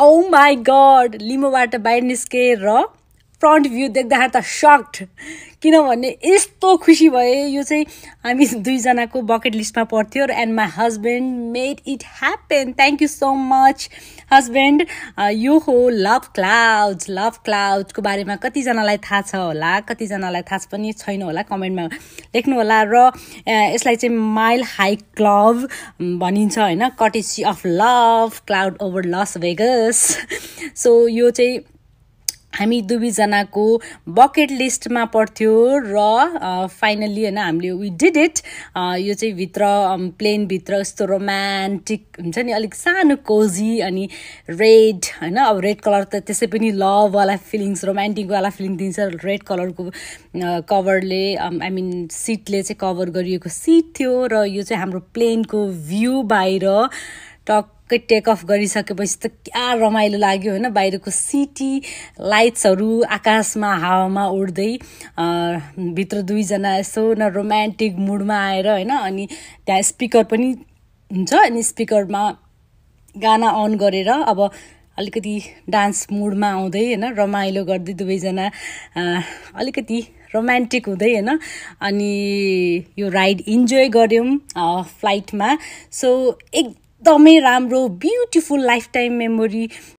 oh my God लिमोबाट बाहिर निस्केर front view देख्दाखेरि त सक्ड किनभने यस्तो खुसी भए यो चाहिँ हामी दुईजनाको बकेट लिस्टमा पर्थ्यो and my husband made it happen thank you so much husband यो हो लभ क्लाउड्सको बारेमा कतिजनालाई थाहा छ होला कतिजनालाई थाहा पनि छैन होला कमेन्टमा लेख्नु होला र यसलाई चाहिँ माइल हाई क्लब भनिन्छ होइन courtesy of love cloud over Las Vegas so यो चाहिँ हामी दुवैजनाको बकेट लिस्टमा पर्थ्यो र फाइनल्ली होइन हामीले वी डिड इट यो चाहिँ भित्र प्लेनभित्र यस्तो रोमान्टिक हुन्छ नि अलिक सानो कोजी अनि रेड होइन अब रेड कलर त त्यसै पनि लभवाला फिलिङ्स रोमान्टिकवाला फिलिङ दिन्छ रेड कलरको कभरले आई मिन सिटले चाहिँ कभर गरिएको सिट थियो र यो चाहिँ हाम्रो प्लेनको भ्यू बाहिर टक्कै टेक अफ गरिसकेपछि त क्या रमाइलो लाग्यो होइन बाहिरको सिटी लाइट्सहरू आकाशमा हावामा उड्दै भित्र दुईजना यसो न रोमान्टिक मुडमा आएर होइन अनि त्यहाँ स्पिकर पनि हुन्छ अनि स्पिकरमा गाना अन गरेर अब अलिकति डान्स मुडमा आउँदै होइन रमाइलो गर्दै दुवैजना अलिकति रोमान्टिक हुँदै होइन अनि यो राइड इन्जोय गऱ्यौँ फ्लाइटमा सो एकदमै राम्रो ब्युटिफुल लाइफ टाइम मेमोरी